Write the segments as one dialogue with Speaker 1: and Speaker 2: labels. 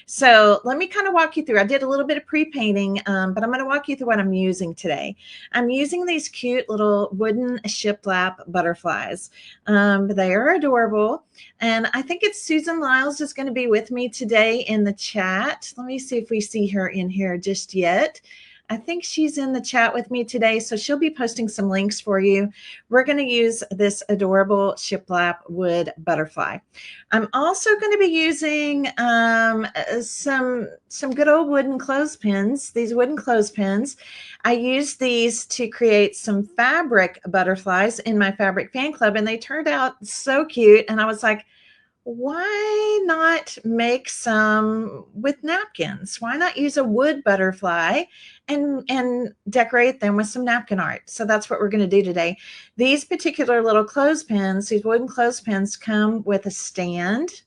Speaker 1: So let me kind of walk you through. I did a little bit of pre-painting, but I'm going to walk you through what I'm using today. I'm using these cute little wooden shiplap butterflies. They are adorable. And I think it's Susan Lyles is going to be with me today in the chat. Let me see if we see her in here just yet. I think she's in the chat with me today, so she'll be posting some links for you. We're going to use this adorable shiplap wood butterfly. I'm also going to be using some good old wooden clothespins, these wooden clothespins. I used these to create some fabric butterflies in my fabric fan club, and they turned out so cute. And I was like, why not make some with napkins? Why not use a wood butterfly and decorate them with some napkin art? So that's what we're going to do today. These particular little clothespins, these wooden clothespins, come with a stand.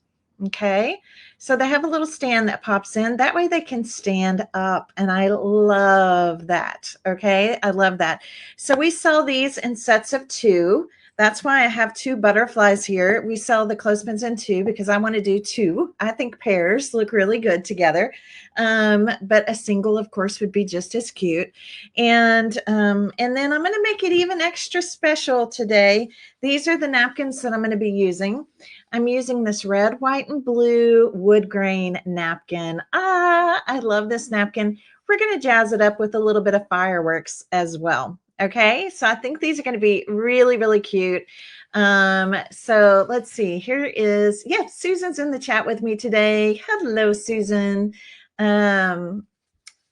Speaker 1: Okay, so they have a little stand that pops in. That way they can stand up, and I love that. Okay, I love that. So we sell these in sets of 2. That's why I have 2 butterflies here. We sell the clothespins in 2 because I want to do 2. I think pairs look really good together. But a single, of course, would be just as cute. And then I'm going to make it even extra special today. These are the napkins that I'm going to be using. I'm using this red, white, and blue wood grain napkin. I love this napkin. We're going to jazz it up with a little bit of fireworks as well. Okay, so I think these are going to be really, really cute. So let's see. Here is, yeah, Susan's in the chat with me today. Hello, Susan. And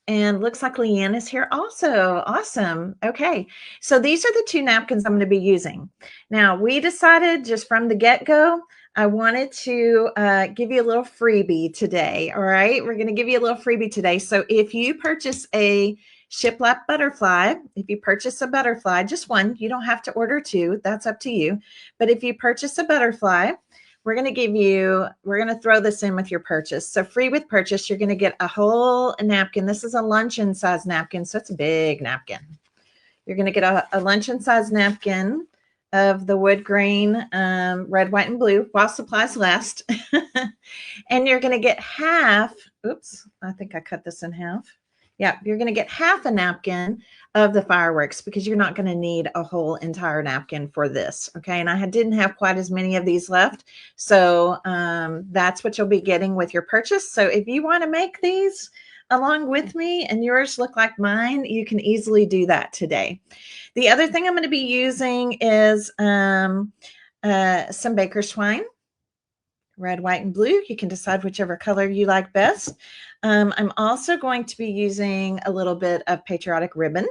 Speaker 1: looks like Leanne is here also. Awesome. Okay, so these are the 2 napkins I'm going to be using. Now, we decided just from the get-go, I wanted to give you a little freebie today. All right, we're going to give you a little freebie today. So if you purchase a shiplap butterfly, if you purchase a butterfly, just one, you don't have to order 2, that's up to you. But if you purchase a butterfly, we're going to throw this in with your purchase. So free with purchase, you're going to get a whole napkin. This is a luncheon size napkin, so it's a big napkin. You're going to get a luncheon size napkin of the wood grain, red, white, and blue while supplies last. And you're going to get half, oops, I think I cut this in half. Yeah, you're going to get half a napkin of the fireworks because you're not going to need a whole entire napkin for this. Okay, and I didn't have quite as many of these left. So that's what you'll be getting with your purchase. So if you want to make these along with me and yours look like mine, you can easily do that today. The other thing I'm going to be using is some baker's twine. Red, white, and blue. You can decide whichever color you like best. I'm also going to be using a little bit of Patriotic ribbon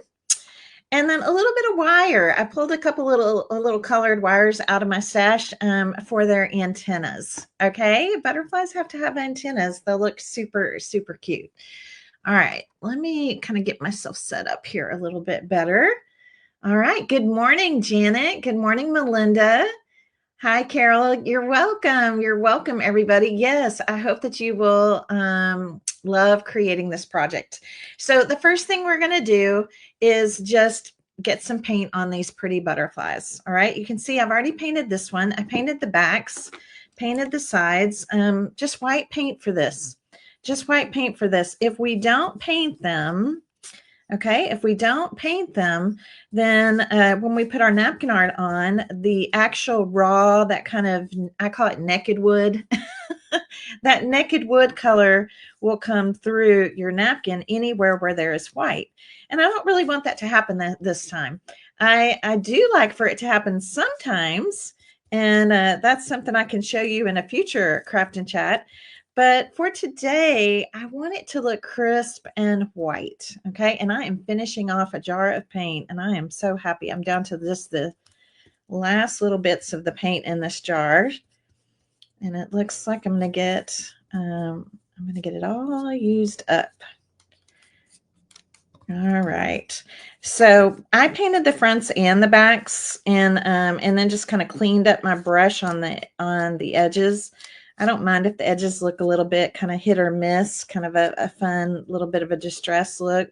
Speaker 1: and then a little bit of wire. I pulled a couple little colored wires out of my stash for their antennas. Okay, butterflies have to have antennas. They'll look super, super cute. All right, let me kind of get myself set up here a little bit better. All right, good morning, Janet. Good morning, Melinda. Hi, Carol. You're welcome. You're welcome, everybody. Yes, I hope that you will love creating this project. So the first thing we're going to do is just get some paint on these pretty butterflies. All right. You can see I've already painted this one. I painted the backs, painted the sides, just white paint for this. Just white paint for this. If we don't paint them, okay, if we don't paint them, then when we put our napkin art on, the actual raw, that kind of, I call it naked wood, that naked wood color will come through your napkin anywhere where there is white. And I don't really want that to happen this time. I do like for it to happen sometimes, and that's something I can show you in a future craft and chat. But for today, I want it to look crisp and white, okay? And I am finishing off a jar of paint, and I am so happy. I'm down to the last little bits of the paint in this jar, and it looks like I'm going to get it all used up. All right. So I painted the fronts and the backs, and then just kind of cleaned up my brush on the edges. I don't mind if the edges look a little bit kind of hit or miss, kind of a fun little bit of a distress look.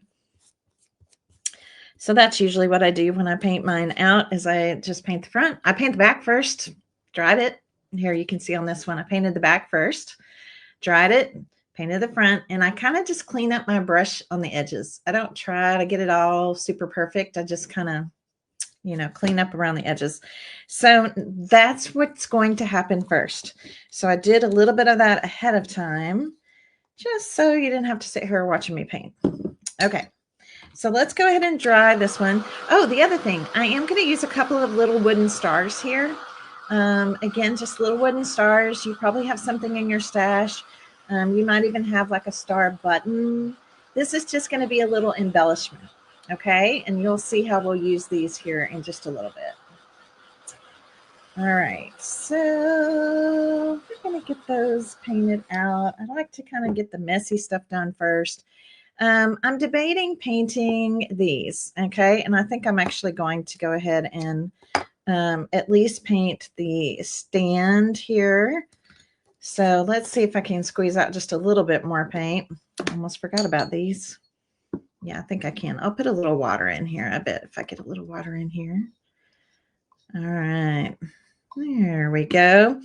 Speaker 1: So that's usually what I do when I paint mine out, is I just paint the front. I paint the back first, dried it. Here you can see on this one, I painted the back first, dried it, painted the front, and I kind of just clean up my brush on the edges. I don't try to get it all super perfect. I just kind of, you know, clean up around the edges. So that's what's going to happen first. So I did a little bit of that ahead of time, just so you didn't have to sit here watching me paint. Okay. So let's go ahead and dry this one. Oh, the other thing, I am going to use a couple of little wooden stars here. Again, just little wooden stars. You probably have something in your stash. You might even have like a star button. This is just going to be a little embellishment. Okay, and you'll see how we'll use these here in just a little bit. All right, so we're going to get those painted out. I like to kind of get the messy stuff done first. I'm debating painting these, okay, and I think I'm actually going to go ahead and at least paint the stand here. So let's see if I can squeeze out just a little bit more paint. I almost forgot about these. Yeah, I think I can. I'll put a little water in here. I bet if I get a little water in here. All right. There we go.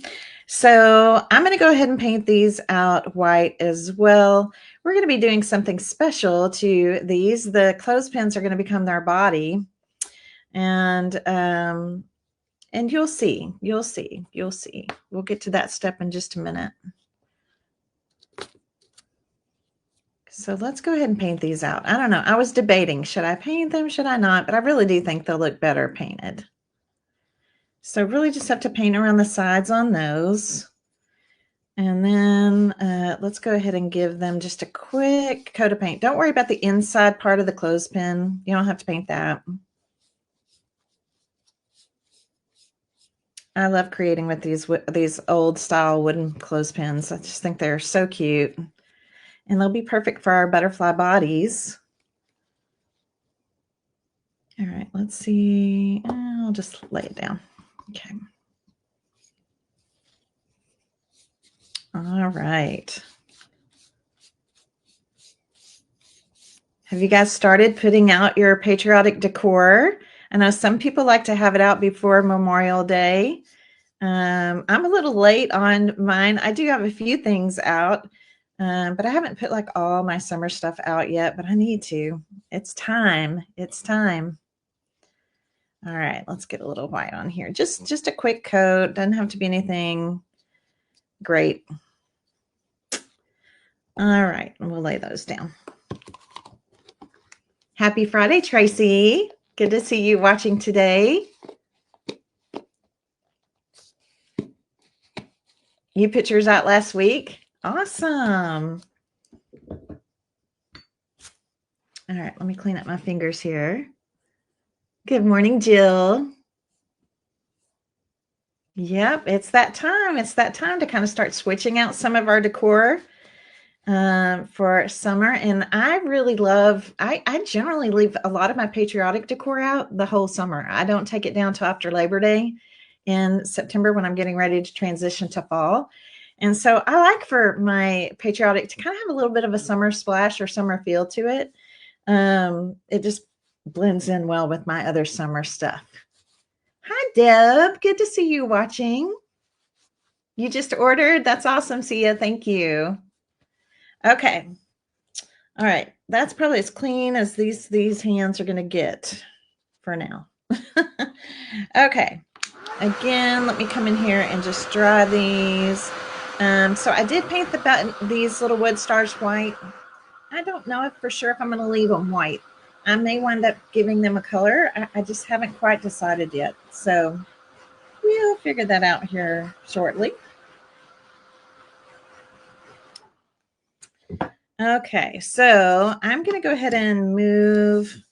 Speaker 1: So I'm going to go ahead and paint these out white as well. We're going to be doing something special to these. The clothespins are going to become their body. And you'll see. We'll get to that step in just a minute. So let's go ahead and paint these out. I don't know. I was debating, should I paint them? Should I not? But I really do think they'll look better painted. So really just have to paint around the sides on those. And then let's go ahead and give them just a quick coat of paint. Don't worry about the inside part of the clothespin. You don't have to paint that. I love creating with these old style wooden clothespins. I just think they're so cute. And they'll be perfect for our butterfly bodies. All right, let's see. I'll just lay it down. Okay. All right. Have you guys started putting out your patriotic decor? I know some people like to have it out before Memorial Day. I'm a little late on mine. I do have a few things out, but I haven't put like all my summer stuff out yet, but I need to. It's time. It's time. All right, let's get a little white on here. Just a quick coat. Doesn't have to be anything great. All right, we'll lay those down. Happy Friday, Tracy. Good to see you watching today. You put yours out last week? Awesome. All right, let me clean up my fingers here. Good morning, Jill. Yep, it's that time. It's that time to kind of start switching out some of our decor for summer. And I really love, I generally leave a lot of my patriotic decor out the whole summer. I don't take it down till after Labor Day in September when I'm getting ready to transition to fall. And so I like for my patriotic to kind of have a little bit of a summer splash or summer feel to it. It just blends in well with my other summer stuff. Hi, Deb. Good to see you watching. You just ordered? That's awesome, Sia. Thank you. Okay. All right. That's probably as clean as these hands are going to get for now. Okay. Again, let me come in here and just dry these. So I did paint these little wood stars white. I don't know for sure if I'm going to leave them white. I may wind up giving them a color. I just haven't quite decided yet. So we'll figure that out here shortly. Okay, so I'm going to go ahead and move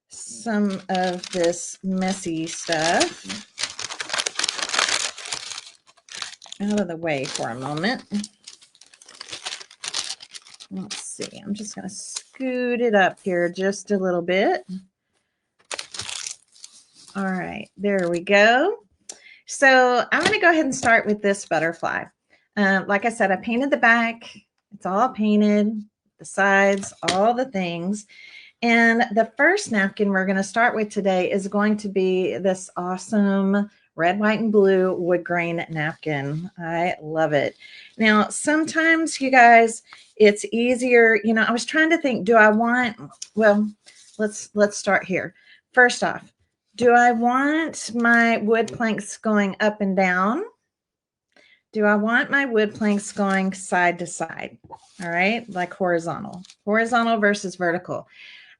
Speaker 1: some of this messy stuff out of the way for a moment. Let's see, I'm just going to scoot it up here just a little bit. All right, there we go. So I'm going to go ahead and start with this butterfly. Like I said, I painted the back. It's all painted, the sides, all the things. And the first napkin we're going to start with today is going to be this awesome red, white, and blue wood grain napkin. I love it. Now, sometimes you guys, it's easier, I was trying to think, do I want, well, let's start here. First off, do I want my wood planks going up and down? Do I want my wood planks going side to side? All right, like horizontal versus vertical.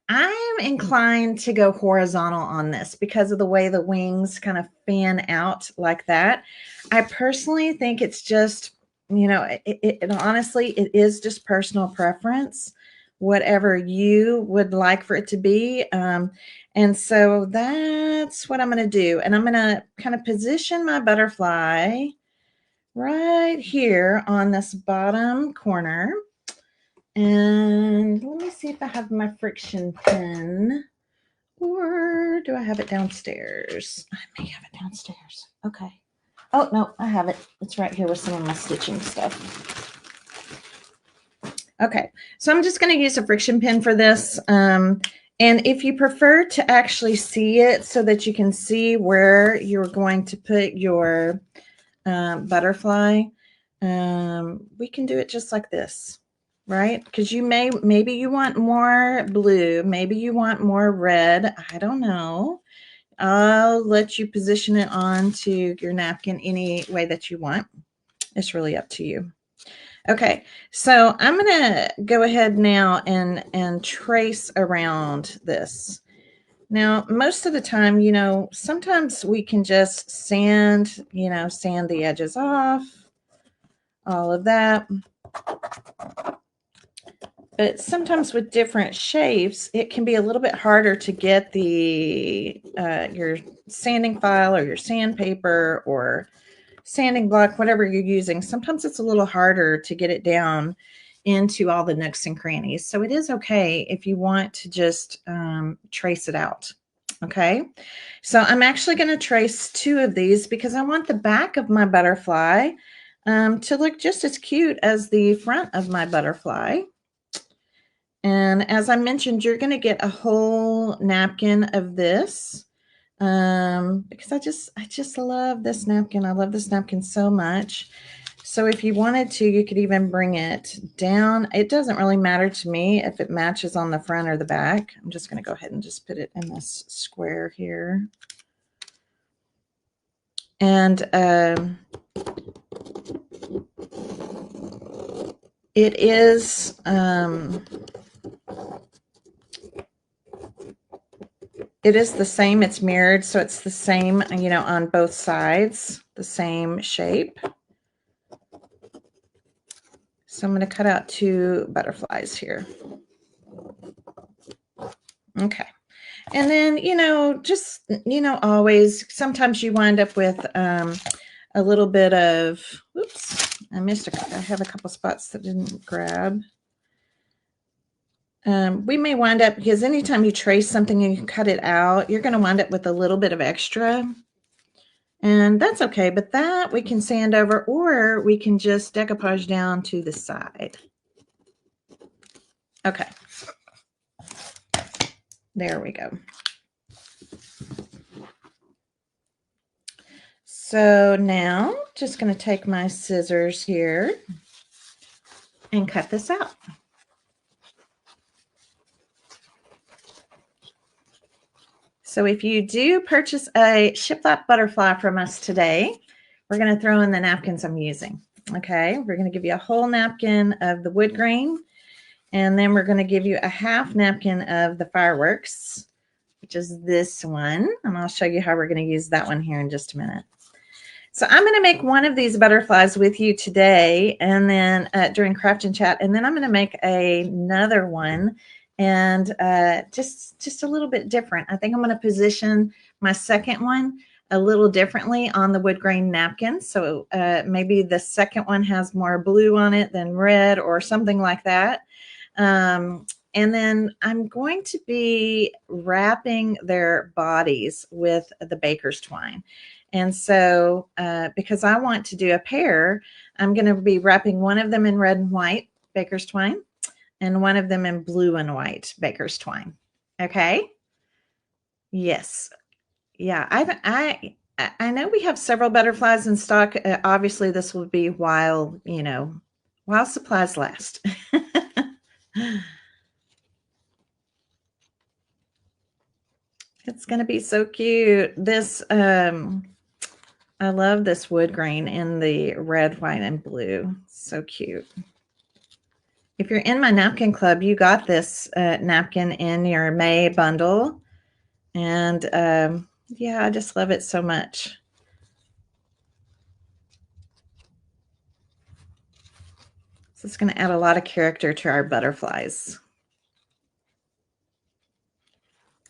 Speaker 1: I'm inclined to go horizontal on this because of the way the wings kind of fan out like that. I personally think it's just, honestly, it is just personal preference, whatever you would like for it to be. And so that's what I'm going to do. And I'm going to kind of position my butterfly right here on this bottom corner. And let me see if I have my friction pin, or do I have it downstairs? I may have it downstairs. Okay. Oh, no, I have it. It's right here with some of my stitching stuff. Okay, so I'm just going to use a friction pin for this. And if you prefer to actually see it so that you can see where you're going to put your butterfly, we can do it just like this, right? Because maybe you want more blue, maybe you want more red. I don't know. I'll let you position it onto your napkin any way that you want. It's really up to you. Okay, so I'm going to go ahead now and trace around this. Now, most of the time, sometimes we can just sand the edges off, all of that. But sometimes with different shapes, it can be a little bit harder to get the your sanding file or your sandpaper or sanding block, whatever you're using. Sometimes it's a little harder to get it down into all the nooks and crannies. So it is okay if you want to just trace it out. Okay, so I'm actually going to trace 2 of these because I want the back of my butterfly to look just as cute as the front of my butterfly. And as I mentioned, you're going to get a whole napkin of this because I just love this napkin. I love this napkin so much. So if you wanted to, you could even bring it down. It doesn't really matter to me if it matches on the front or the back. I'm just going to go ahead and just put it in this square here. And it is the same. It's mirrored, so it's the same, on both sides, the same shape. So I'm going to cut out 2 butterflies here. Okay. And then, just, always, sometimes you wind up with a little bit of, oops, I have a couple spots that didn't grab. We may wind up, because anytime you trace something and you cut it out, you're going to wind up with a little bit of extra. And that's okay, but that we can sand over, or we can just decoupage down to the side. Okay. There we go. So now, just going to take my scissors here and cut this out. So if you do purchase a Shiplap butterfly from us today, we're going to throw in the napkins I'm using. Okay, we're going to give you a whole napkin of the wood grain, and then we're going to give you a half napkin of the fireworks, which is this one. And I'll show you how we're going to use that one here in just a minute. So I'm going to make one of these butterflies with you today, and then during Craft and Chat, and then I'm going to make another one, and just a little bit different. I think I'm going to position my second one a little differently on the wood grain napkin. So maybe the second one has more blue on it than red or something like that. And then I'm going to be wrapping their bodies with the baker's twine. And so because I want to do a pair, I'm going to be wrapping one of them in red and white baker's twine and one of them in blue and white baker's twine. Okay. Yes. Yeah. I know we have several butterflies in stock. Obviously, this will be while, while supplies last. It's going to be so cute. I love this wood grain in the red, white, and blue. So cute. If you're in my napkin club, you got this napkin in your May bundle. And yeah, I just love it so much. So it's going to add a lot of character to our butterflies.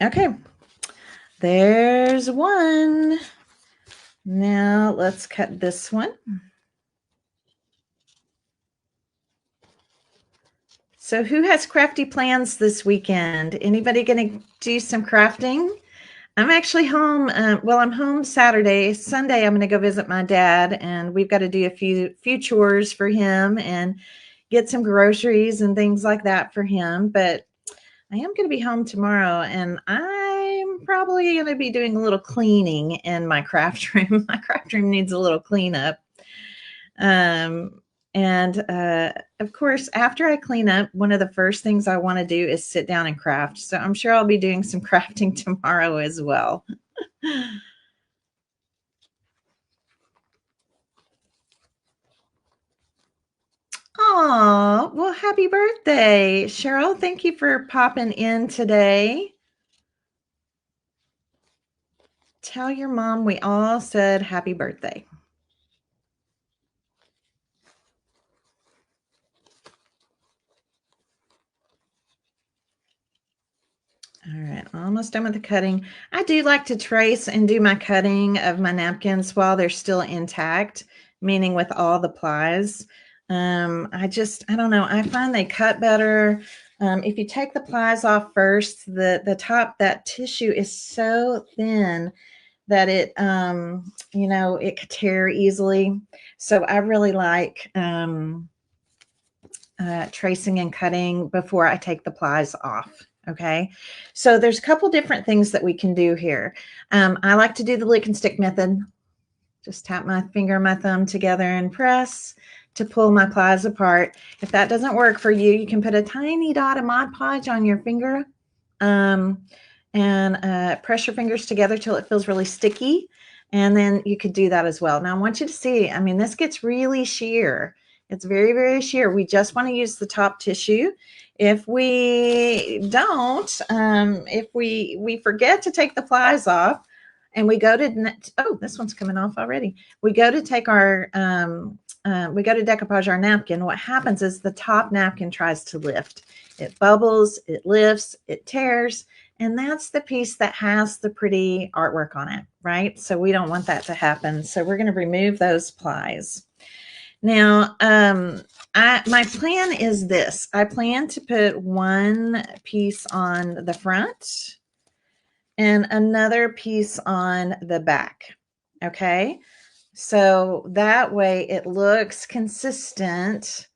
Speaker 1: Okay, there's one. Now let's cut this one. So who has crafty plans this weekend? Anybody going to do some crafting? I'm actually home. Well, I'm home Saturday. Sunday, I'm going to go visit my dad, and we've got to do a few chores for him and get some groceries and things like that for him. But I am going to be home tomorrow, and I'm probably going to be doing a little cleaning in my craft room. My craft room needs a little cleanup. And of course, after I clean up, one of the first things I want to do is sit down and craft. So I'm sure I'll be doing some crafting tomorrow as well. Oh, well, happy birthday, Cheryl. Thank you for popping in today. Tell your mom we all said happy birthday. All right, almost done with the cutting. I do like to trace and do my cutting of my napkins while they're still intact, meaning with all the plies. I don't know. I find they cut better. If you take the plies off first, the top, that tissue is so thin that it could tear easily. So I really like tracing and cutting before I take the plies off. Okay, so there's a couple different things that we can do here. I like to do the lick and stick method. Just tap my finger and my thumb together and press to pull my plies apart. If that doesn't work for you, you can put a tiny dot of Mod Podge on your finger and press your fingers together till it feels really sticky. And then you could do that as well. Now I want you to see, I mean, this gets really sheer. It's very, very sheer. We just want to use the top tissue. If we don't, if we forget to take the plies off and we go to, oh, this one's coming off already. We go to take our, we go to decoupage our napkin. What happens is the top napkin tries to lift. It bubbles, it lifts, it tears. And that's the piece that has the pretty artwork on it, right? So we don't want that to happen. So we're going to remove those plies. Now, my plan is this. I plan to put one piece on the front and another piece on the back. Okay. So that way it looks consistent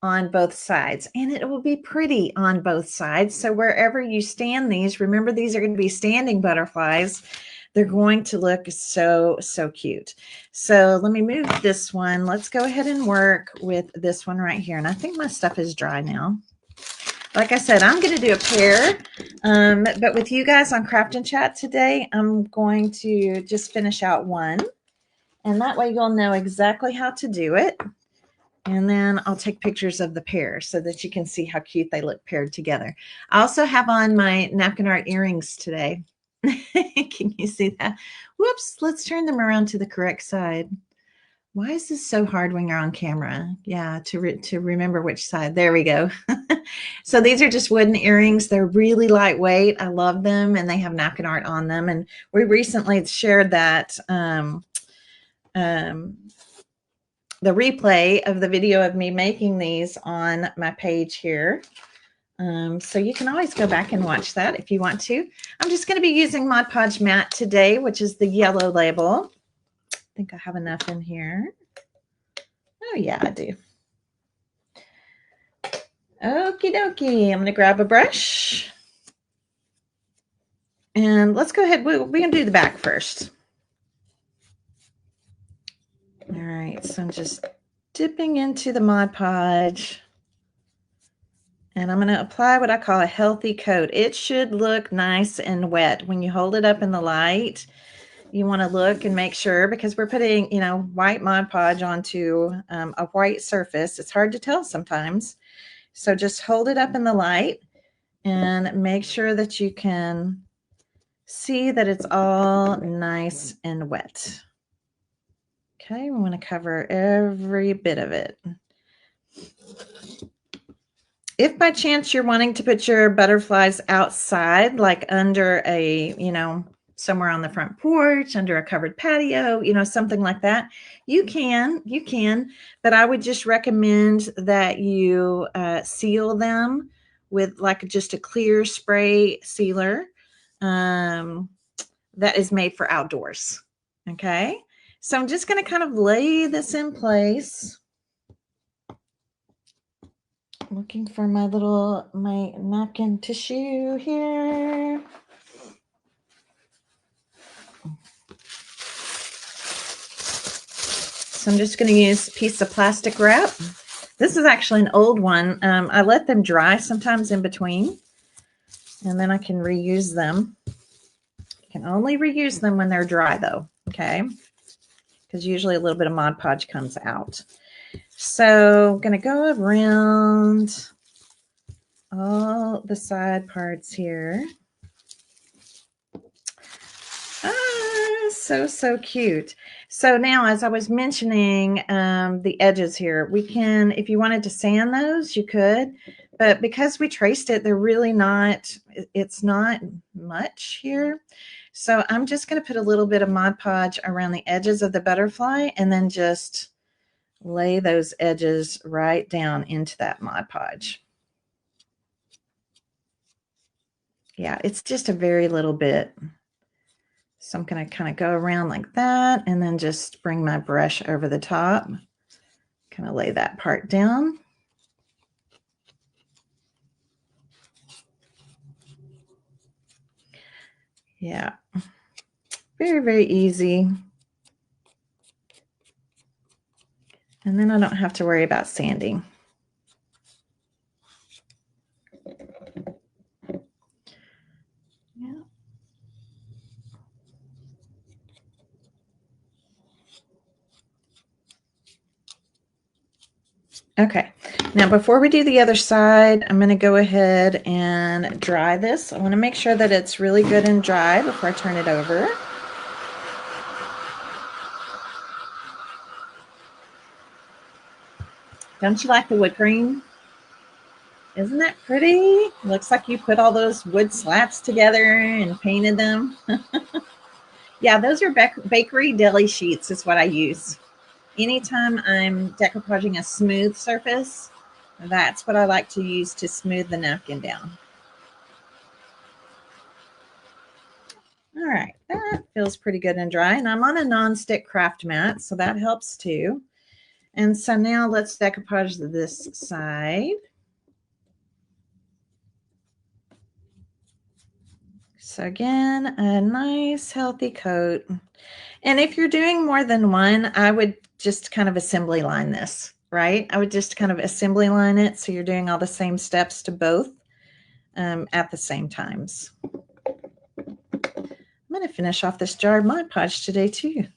Speaker 1: on both sides, and it will be pretty on both sides. So wherever you stand these, remember these are going to be standing butterflies. They're going to look so, so cute. So let me move this one. Let's go ahead and work with this one right here. And I think my stuff is dry now. Like I said, I'm going to do a pair, but with you guys on Craft and Chat today, I'm going to just finish out one. And that way you'll know exactly how to do it. And then I'll take pictures of the pair so that you can see how cute they look paired together. I also have on my napkin art earrings today. Can you see that? Whoops, let's turn them around to the correct side. Why is this so hard when you're on camera? Yeah, to remember which side. There we go. So these are just wooden earrings. They're really lightweight. I love them, and they have napkin art on them. And we recently shared that the replay of the video of me making these on my page here. So you can always go back and watch that if you want to. I'm just going to be using Mod Podge Matte today, which is the yellow label. I think I have enough in here. Oh, yeah, I do. Okie dokie. I'm going to grab a brush. And let's go ahead. We're going to do the back first. All right, so I'm just dipping into the Mod Podge. And I'm going to apply what I call a healthy coat. It should look nice and wet. When you hold it up in the light, you want to look and make sure, because we're putting, you know, white Mod Podge onto a white surface. It's hard to tell sometimes. So just hold it up in the light and make sure that you can see that it's all nice and wet. Okay, we want to cover every bit of it. If by chance you're wanting to put your butterflies outside, like under a, you know, somewhere on the front porch, under a covered patio, you know, something like that, you can, but I would just recommend that you seal them with like just a clear spray sealer that is made for outdoors. Okay. So I'm just going to kind of lay this in place. Looking for my napkin tissue here. So I'm just going to use a piece of plastic wrap. This is actually an old one. I let them dry sometimes in between, and then I can reuse them. You can only reuse them when they're dry though, okay? Because usually a little bit of Mod Podge comes out. So I'm going to go around all the side parts here. So cute. So now, as I was mentioning, the edges here, we can, if you wanted to sand those, you could, but because we traced it, they're really not, it's not much here. So I'm just going to put a little bit of Mod Podge around the edges of the butterfly and then just lay those edges right down into that Mod Podge. Yeah, it's just a very little bit. So I'm going to kind of go around like that and then just bring my brush over the top, kind of lay that part down. Yeah, very, very easy. And then I don't have to worry about sanding. Yeah. Okay, now before we do the other side, I'm going to go ahead and dry this. I want to make sure that it's really good and dry before I turn it over. Don't you like the wood grain? Isn't that pretty? Looks like you put all those wood slats together and painted them. Yeah, those are bakery deli sheets is what I use. Anytime I'm decoupaging a smooth surface, that's what I like to use to smooth the napkin down. All right, that feels pretty good and dry. And I'm on a non-stick craft mat, so that helps too. And so now let's decoupage this side. So again, a nice healthy coat. And if you're doing more than one, I would just kind of assembly line this, right? I would just kind of assembly line it so you're doing all the same steps to both at the same times. I'm going to finish off this jar of Mod Podge today too.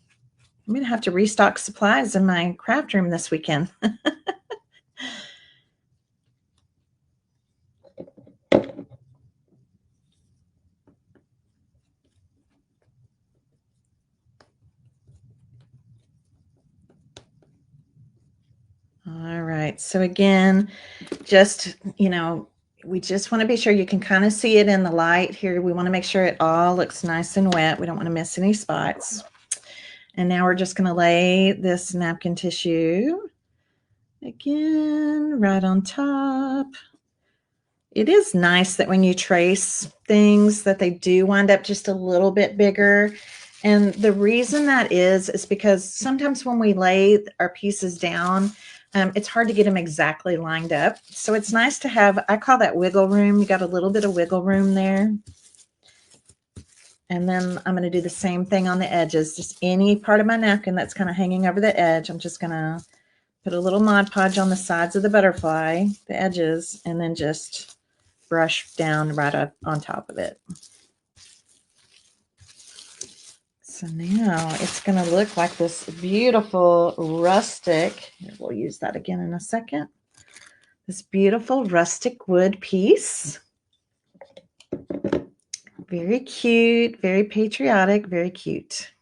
Speaker 1: I'm going to have to restock supplies in my craft room this weekend. All right, so again, just, you know, we just want to be sure you can kind of see it in the light here. We want to make sure it all looks nice and wet. We don't want to miss any spots. And now we're just going to lay this napkin tissue again right on top. It is nice that when you trace things that they do wind up just a little bit bigger. And the reason that is because sometimes when we lay our pieces down, it's hard to get them exactly lined up. So it's nice to have, I call that wiggle room. You got a little bit of wiggle room there. And then I'm going to do the same thing on the edges. Just any part of my napkin that's kind of hanging over the edge, I'm just going to put a little Mod Podge on the sides of the butterfly, the edges, and then just brush down right up on top of it. So now it's going to look like this beautiful rustic. We'll use that again in a second. This beautiful rustic wood piece. Very cute, very patriotic, very cute.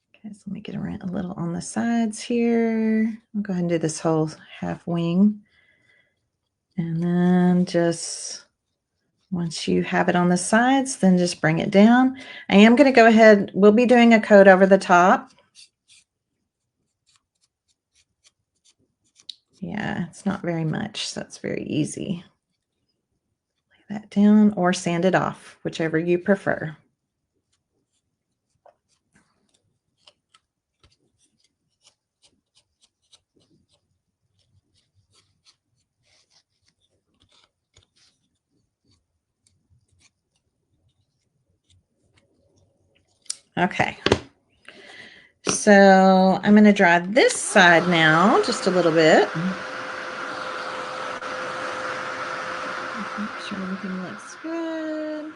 Speaker 1: Okay, so let me get around a little on the sides here. I'll go ahead and do this whole half wing. And then just once you have it on the sides, then just bring it down. I am going to go ahead, we'll be doing a coat over the top. Yeah, it's not very much, so it's very easy. Lay that down or sand it off, whichever you prefer. Okay. So I'm going to dry this side now just a little bit. Make sure everything looks good.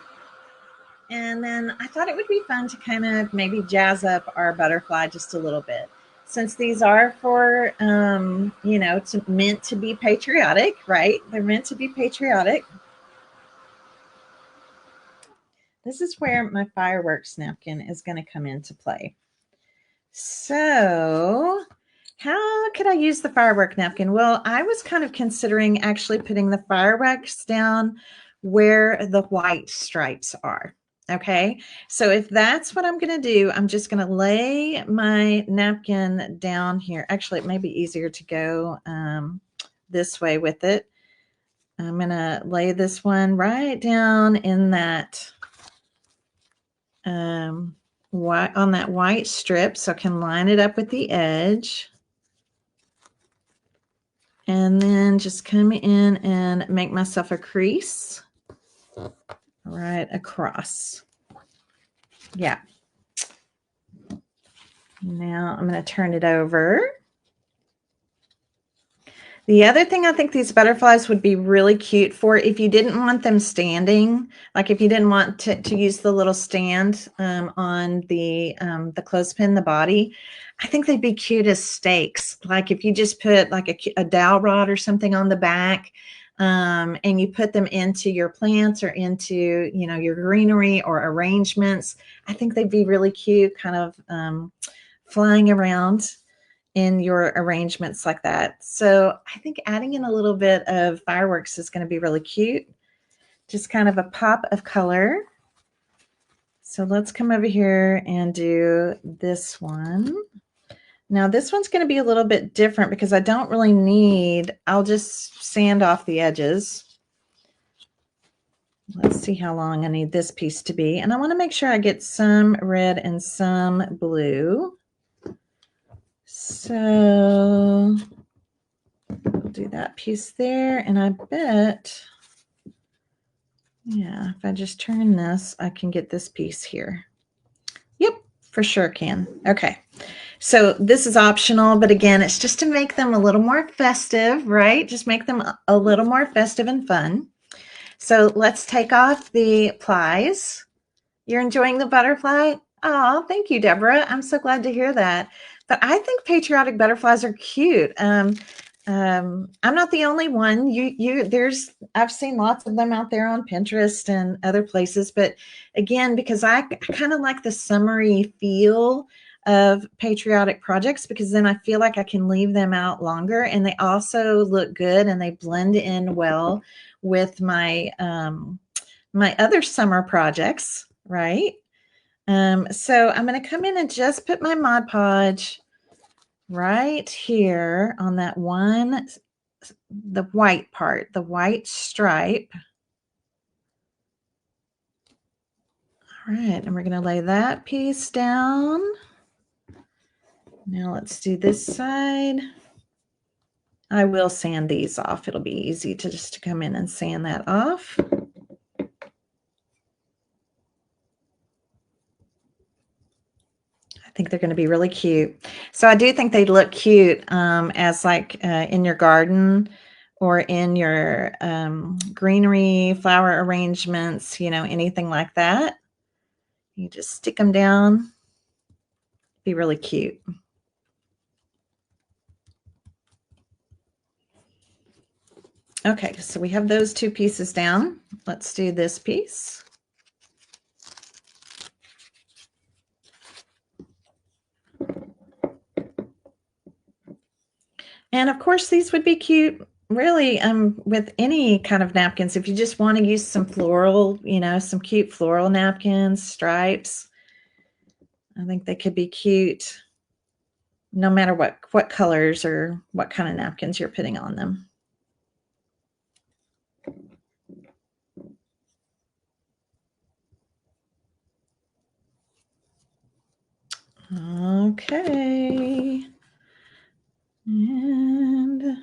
Speaker 1: And then I thought it would be fun to kind of maybe jazz up our butterfly just a little bit. Since these are for, you know, meant to be patriotic, right? They're meant to be patriotic. This is where my fireworks napkin is going to come into play. So how could I use the firework napkin? Well, I was kind of considering actually putting the fireworks down where the white stripes are. Okay, so if that's what I'm going to do, I'm just going to lay my napkin down here. Actually, it may be easier to go this way with it. I'm going to lay this one right down in that white, on that white strip, so I can line it up with the edge. And then just come in and make myself a crease right across. Yeah. Now I'm going to turn it over. The other thing I think these butterflies would be really cute for, if you didn't want them standing, like if you didn't want to use the little stand on the clothespin, the body, I think they'd be cute as stakes. Like if you just put like a dowel rod or something on the back, and you put them into your plants or into, you know, your greenery or arrangements, I think they'd be really cute, kind of flying around in your arrangements like that. So I think adding in a little bit of fireworks is going to be really cute. Just kind of a pop of color. So let's come over here and do this one. Now this one's going to be a little bit different because I don't really need, I'll just sand off the edges. Let's see how long I need this piece to be. And I want to make sure I get some red and some blue. So we'll do that piece there. And I bet, yeah, if I just turn this, I can get this piece here. Yep, for sure can. Okay. So this is optional, but again, it's just to make them a little more festive, right? Just make them a little more festive and fun. So let's take off the plies. You're enjoying the butterfly? Oh, thank you, Deborah. I'm so glad to hear that. But I think patriotic butterflies are cute. I'm not the only one. I've seen lots of them out there on Pinterest and other places. But again, because I kind of like the summery feel of patriotic projects, because then I feel like I can leave them out longer, and they also look good and they blend in well with my my other summer projects, right? So I'm going to come in and just put my Mod Podge right here on that one, the white part, the white stripe. All right, and we're going to lay that piece down. Now let's do this side. I will sand these off. It'll be easy to just come in and sand that off. think they're going to be really cute. So I do think they look cute as like in your garden or in your greenery, flower arrangements, you know, anything like that. You just stick them down. Be really cute. Okay, so we have those two pieces down. Let's do this piece. And of course, these would be cute, really, with any kind of napkins. If you just want to use some floral, you know, some cute floral napkins, stripes, I think they could be cute no matter what colors or what kind of napkins you're putting on them. Okay. And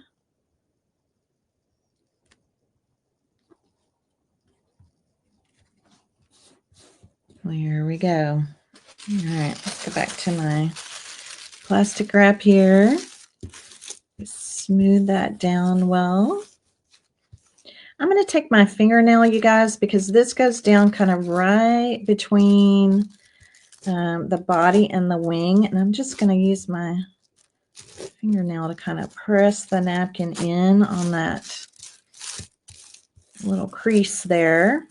Speaker 1: there we go. All right, let's go back to my plastic wrap here. Smooth that down well. I'm going to take my fingernail, you guys, because this goes down kind of right between the body and the wing. And I'm just going to use my fingernail to kind of press the napkin in on that little crease there.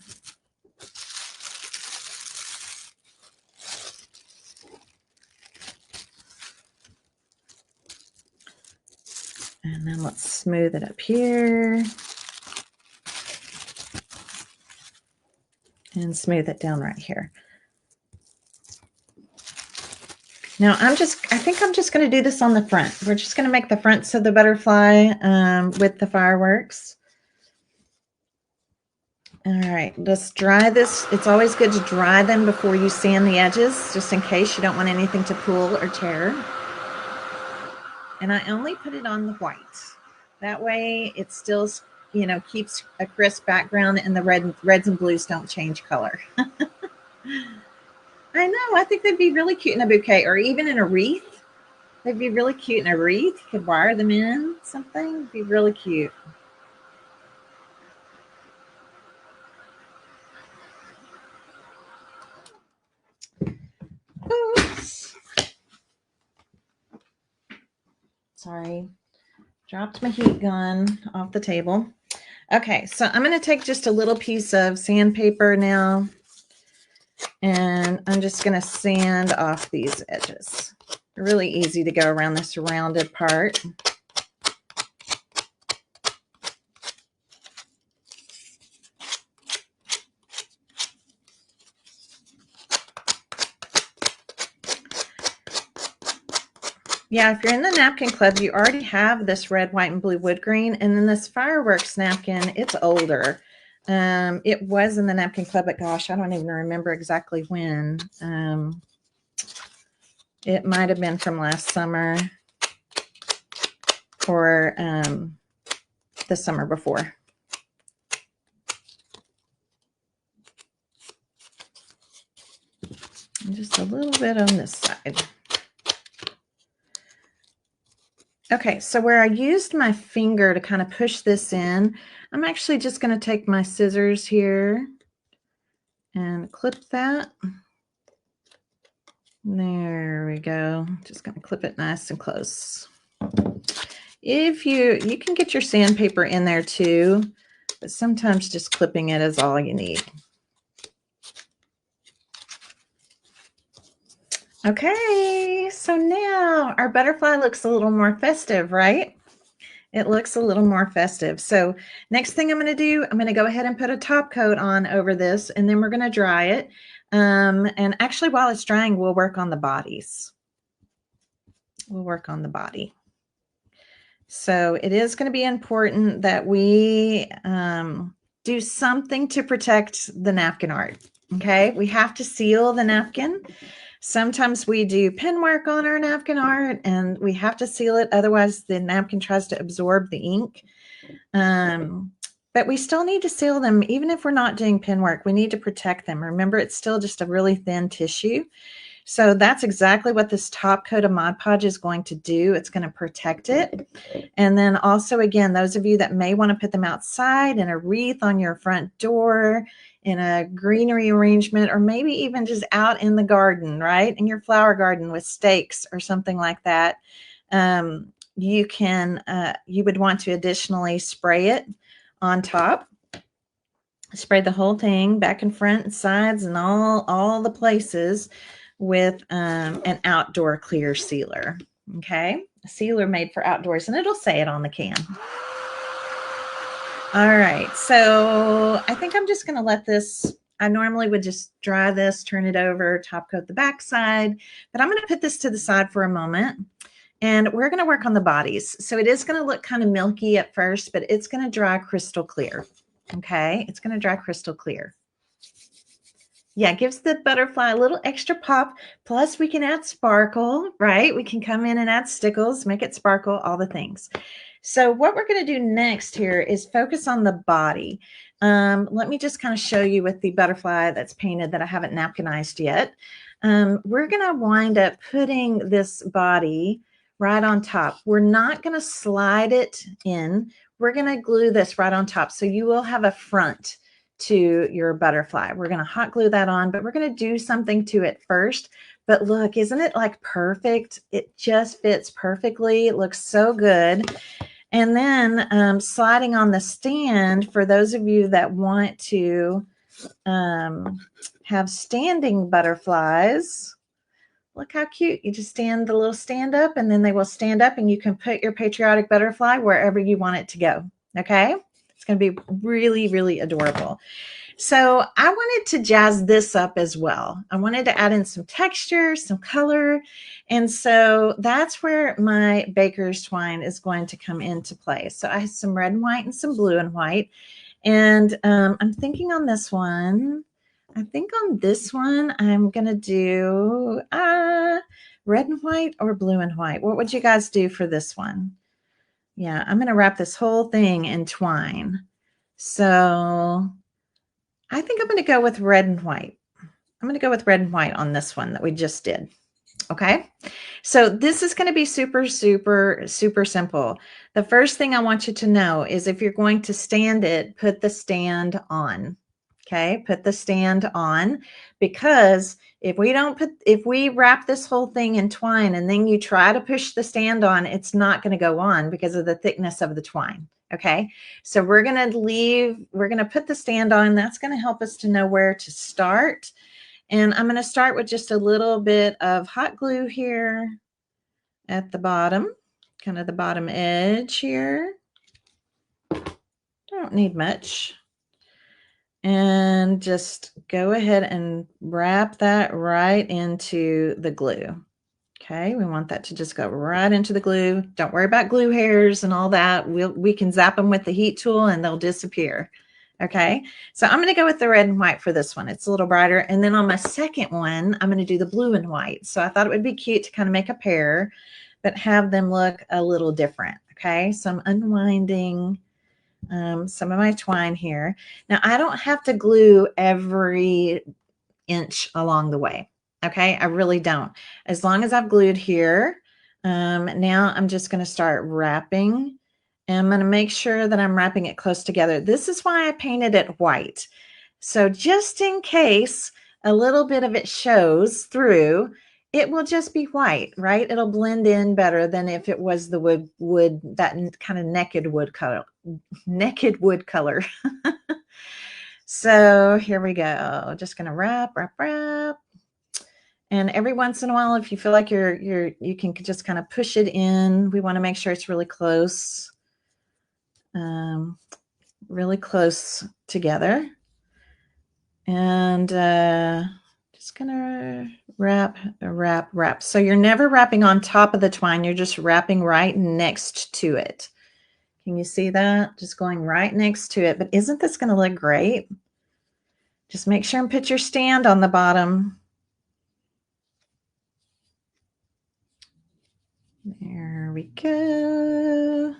Speaker 1: And then let's smooth it up here. And smooth it down right here. Now I think I'm just going to do this on the front. We're just going to make the fronts of the butterfly with the fireworks. All right, let's dry this. It's always good to dry them before you sand the edges, just in case you don't want anything to pull or tear. And I only put it on the white. That way it still, you know, keeps a crisp background and the reds and blues don't change color. I know, I think they'd be really cute in a bouquet or even in a wreath. They'd be really cute in a wreath. You could wire them in something. It'd be really cute. Oops. Sorry. Dropped my heat gun off the table. Okay, so I'm going to take just a little piece of sandpaper now, and I'm just going to sand off these edges. Really easy to go around this rounded part. Yeah, if you're in the Napkin Club, you already have this red, white, and blue wood green. And then this fireworks napkin, it's older. It was in the Napkin Club, but gosh, I don't even remember exactly when. It might have been from last summer or the summer before. And just a little bit on this side. Okay, so where I used my finger to kind of push this in, I'm actually just going to take my scissors here and clip that. There we go. Just going to clip it nice and close. If you can get your sandpaper in there too, but sometimes just clipping it is all you need. Okay, so now our butterfly looks a little more festive, right? It looks a little more festive. So next thing I'm going to do, I'm going to go ahead and put a top coat on over this, and then we're going to dry it. And actually, while it's drying, we'll work on the bodies. We'll work on the body. So it is going to be important that we do something to protect the napkin art. Okay, we have to seal the napkin. Sometimes we do pen work on our napkin art and we have to seal it. Otherwise, the napkin tries to absorb the ink. But we still need to seal them. Even if we're not doing pen work, we need to protect them. Remember, it's still just a really thin tissue. So that's exactly what this top coat of Mod Podge is going to do. It's going to protect it. And then also, again, those of you that may want to put them outside in a wreath on your front door, in a greenery arrangement, or maybe even just out in the garden, right? In your flower garden with stakes or something like that. You would want to additionally spray it on top. Spray the whole thing back and front and sides and all the places with an outdoor clear sealer. Okay, a sealer made for outdoors, and it'll say it on the can. All right, so I think I'm just going to let this. I normally would just dry this, turn it over, top coat the back side, but I'm going to put this to the side for a moment. And we're going to work on the bodies. So it is going to look kind of milky at first, but it's going to dry crystal clear. Okay, it's going to dry crystal clear. Yeah, it gives the butterfly a little extra pop. Plus, we can add sparkle, right? We can come in and add stickles, make it sparkle, all the things. So what we're going to do next here is focus on the body. Let me just kind of show you with the butterfly that's painted that I haven't napkinized yet. We're going to wind up putting this body right on top. We're not going to slide it in. We're going to glue this right on top. So you will have a front to your butterfly. We're going to hot glue that on, but we're going to do something to it first. But look, isn't it like perfect? It just fits perfectly. It looks so good. And then sliding on the stand, for those of you that want to have standing butterflies, look how cute. You just stand the little stand up, and then they will stand up, and you can put your patriotic butterfly wherever you want it to go. Okay? It's going to be really, really adorable. So I wanted to jazz this up as well. I wanted to add in some texture, some color. And so that's where my baker's twine is going to come into play. So I have some red and white and some blue and white. And I'm thinking on this one, I think on this one, I'm going to do red and white or blue and white. What would you guys do for this one? Yeah, I'm going to wrap this whole thing in twine. So I think I'm going to go with red and white. I'm going to go with red and white on this one that we just did. Okay. So this is going to be super, super, super simple. The first thing I want you to know is if you're going to stand it, put the stand on. Okay. Put the stand on, because if we wrap this whole thing in twine and then you try to push the stand on, it's not going to go on because of the thickness of the twine. Okay. So we're going to put the stand on. That's going to help us to know where to start. And I'm going to start with just a little bit of hot glue here at the bottom, kind of the bottom edge here. Don't need much. And just go ahead and wrap that right into the glue. Okay, we want that to just go right into the glue. Don't worry about glue hairs and all that. We can zap them with the heat tool and they'll disappear. Okay, so I'm going to go with the red and white for this one. It's a little brighter. And then on my second one, I'm going to do the blue and white. So I thought it would be cute to kind of make a pair, but have them look a little different. Okay, so I'm unwinding some of my twine here. Now, I don't have to glue every inch along the way. Okay, I really don't. As long as I've glued here, now I'm just going to start wrapping. And I'm going to make sure that I'm wrapping it close together. This is why I painted it white. So just in case a little bit of it shows through, it will just be white, right? It'll blend in better than if it was the wood, that kind of naked wood color. So here we go. Just going to wrap. And every once in a while, if you feel like you can just kind of push it in. We want to make sure it's really close. Really close together. And just gonna wrap. So you're never wrapping on top of the twine. You're just wrapping right next to it. Can you see that? Just going right next to it. But isn't this going to look great? Just make sure and put your stand on the bottom. There we go.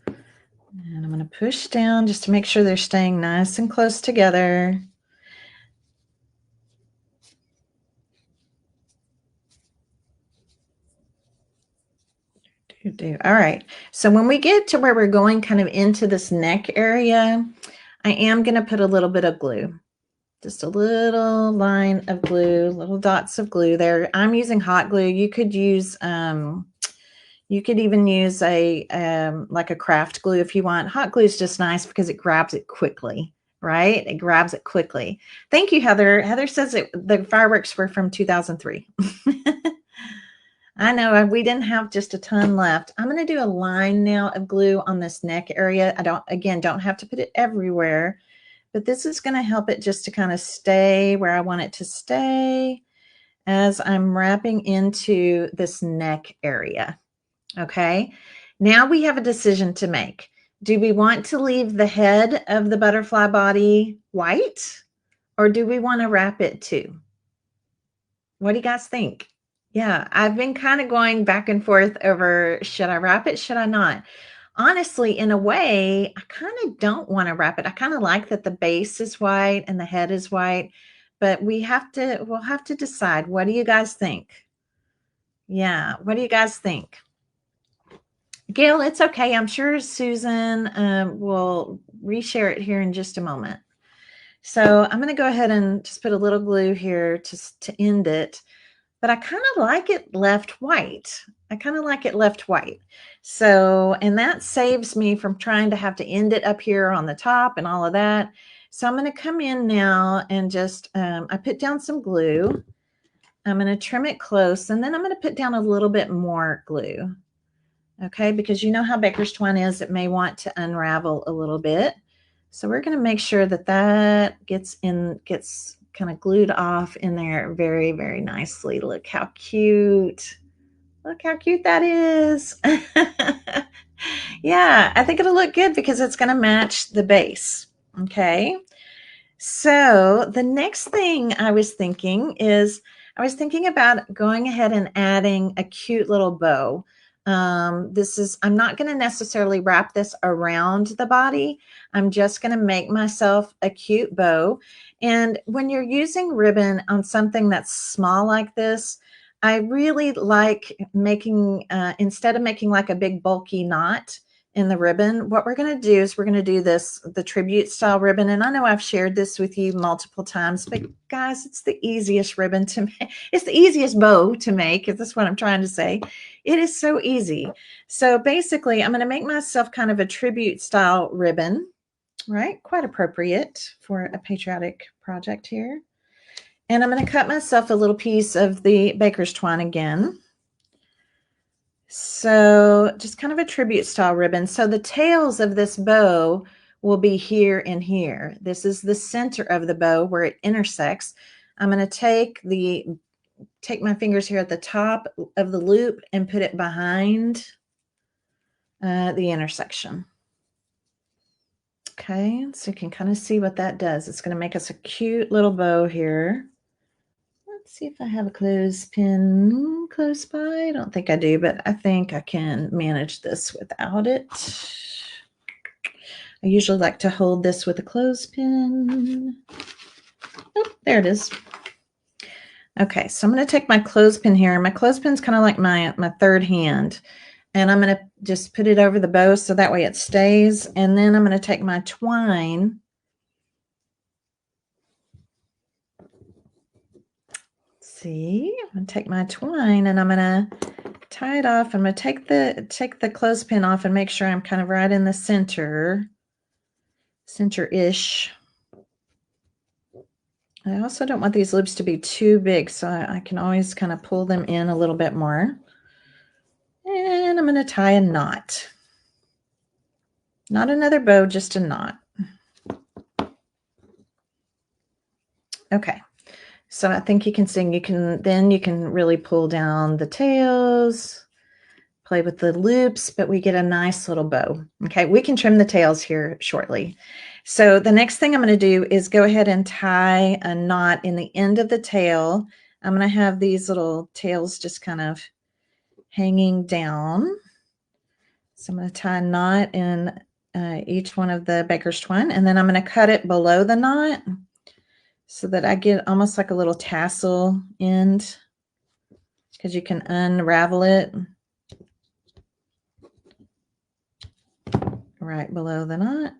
Speaker 1: And I'm going to push down just to make sure they're staying nice and close together. You do. All right. So when we get to where we're going kind of into this neck area, I am going to put a little bit of glue. Just a little line of glue, little dots of glue there. I'm using hot glue. You could use, you could even use a like a craft glue if you want. Hot glue is just nice because it grabs it quickly, right? It grabs it quickly. Thank you, Heather. Heather says the fireworks were from 2003. I know we didn't have just a ton left. I'm going to do a line now of glue on this neck area. I don't have to put it everywhere, but this is going to help it just to kind of stay where I want it to stay as I'm wrapping into this neck area. Okay. Now we have a decision to make. Do we want to leave the head of the butterfly body white, or do we want to wrap it too? What do you guys think? Yeah, I've been kind of going back and forth over, should I wrap it? Should I not? Honestly, in a way, I kind of don't want to wrap it. I kind of like that the base is white and the head is white, but we'll have to decide. What do you guys think? Yeah, what do you guys think? Gail, it's okay. I'm sure Susan will reshare it here in just a moment. So I'm going to go ahead and just put a little glue here to end it. But I kind of like it left white. I kind of like it left white. So, and that saves me from trying to have to end it up here on the top and all of that. So I'm going to come in now and just, I put down some glue. I'm going to trim it close, and then I'm going to put down a little bit more glue. Okay, because you know how baker's twine is, it may want to unravel a little bit. So we're going to make sure that that gets kind of glued off in there very, very nicely. Look how cute. Look how cute that is. Yeah, I think it'll look good because it's going to match the base. Okay. So the next thing I was thinking about going ahead and adding a cute little bow. I'm not going to necessarily wrap this around the body. I'm just going to make myself a cute bow. And when you're using ribbon on something that's small like this, I really like making, instead of making like a big bulky knot in the ribbon, what we're going to do is we're going to do the tribute style ribbon. And I know I've shared this with you multiple times, but guys, it's the easiest ribbon to make. It's the easiest bow to make. That's what I'm trying to say. It is so easy. So basically, I'm going to make myself kind of a tribute style ribbon, right? Quite appropriate for a patriotic project here. And I'm going to cut myself a little piece of the baker's twine again. So just kind of a tribute style ribbon. So the tails of this bow will be here and here. This is the center of the bow where it intersects. I'm going to take my fingers here at the top of the loop and put it behind the intersection. Okay, so you can kind of see what that does. It's going to make us a cute little bow here. Let's see if I have a clothespin close by. I don't think I do, but I think I can manage this without it. I usually like to hold this with a clothespin. Oh, there it is. Okay, so I'm going to take my clothespin here. My clothespin's kind of like my third hand. And I'm going to just put it over the bow so that way it stays. And then I'm going to take my twine. See, I'm going to take my twine and I'm going to tie it off. I'm going to take the clothespin off and make sure I'm kind of right in the center-ish. I also don't want these loops to be too big, so I can always kind of pull them in a little bit more. And I'm going to tie a knot. Not another bow, just a knot. Okay. So I think you can see, you can really pull down the tails, play with the loops, but we get a nice little bow. Okay, we can trim the tails here shortly. So the next thing I'm going to do is go ahead and tie a knot in the end of the tail. I'm going to have these little tails just kind of hanging down. So I'm going to tie a knot in each one of the baker's twine, and then I'm going to cut it below the knot, so that I get almost like a little tassel end, because you can unravel it. right below the knot.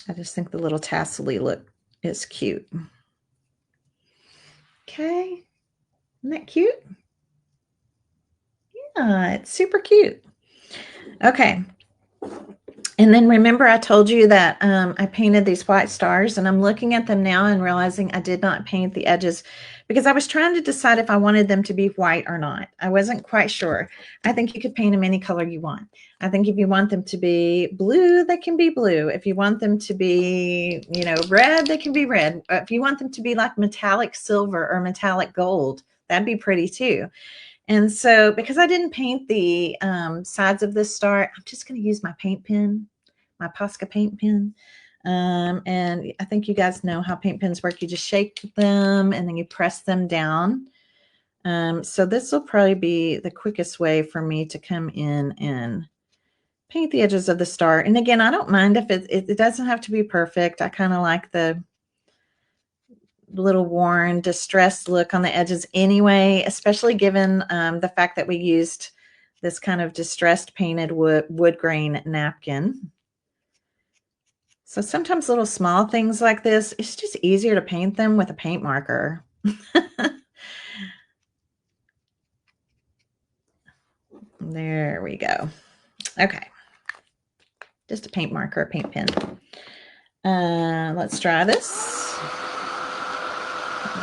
Speaker 1: I just think the little tassel-y look is cute. Okay, isn't that cute? Yeah, it's super cute. Okay. And then remember I told you that I painted these white stars, and I'm looking at them now and realizing I did not paint the edges because I was trying to decide if I wanted them to be white or not. I wasn't quite sure. I think you could paint them any color you want. I think if you want them to be blue, they can be blue. If you want them to be, you know, red, they can be red. If you want them to be like metallic silver or metallic gold, that'd be pretty too. And so because I didn't paint the sides of this star, I'm just going to use my paint pen, my Posca paint pen. And I think you guys know how paint pens work. You just shake them and then you press them down. So this will probably be the quickest way for me to come in and paint the edges of the star. And again, I don't mind if it doesn't have to be perfect. I kind of like the little worn, distressed look on the edges anyway, especially given the fact that we used this kind of distressed painted wood grain napkin. So sometimes little small things like this, it's just easier to paint them with a paint marker. There we go. Okay. Just a paint marker, a paint pen. Let's dry this.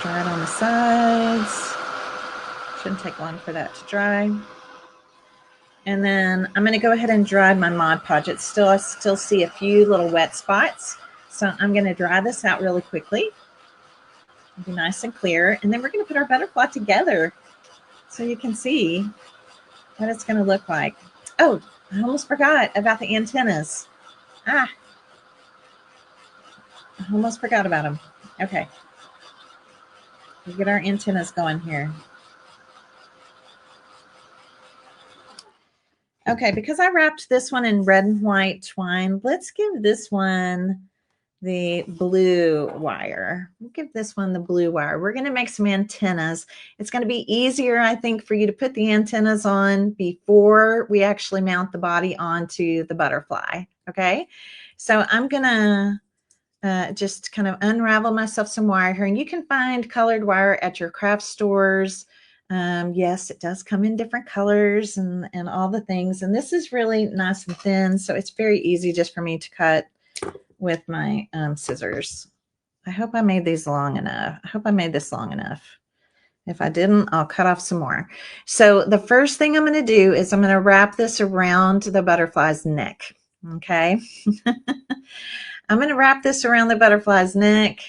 Speaker 1: Dry it on the sides. Shouldn't take long for that to dry. And then I'm going to go ahead and dry my Mod Podge. I still see a few little wet spots. So I'm going to dry this out really quickly. It'll be nice and clear. And then we're going to put our butterfly together so you can see what it's going to look like. Oh, I almost forgot about the antennas. I almost forgot about them. Okay. We'll get our antennas going here. Okay, because I wrapped this one in red and white twine, let's give this one the blue wire. We'll give this one the blue wire. We're going to make some antennas. It's going to be easier, I think, for you to put the antennas on before we actually mount the body onto the butterfly. Okay, so I'm going to just kind of unravel myself some wire here, and you can find colored wire at your craft stores. Yes, it does come in different colors and all the things. And this is really nice and thin, so it's very easy just for me to cut with my scissors. I hope I made these long enough. I hope I made this long enough. If I didn't, I'll cut off some more. So the first thing I'm going to do is I'm going to wrap this around the butterfly's neck. Okay. I'm going to wrap this around the butterfly's neck.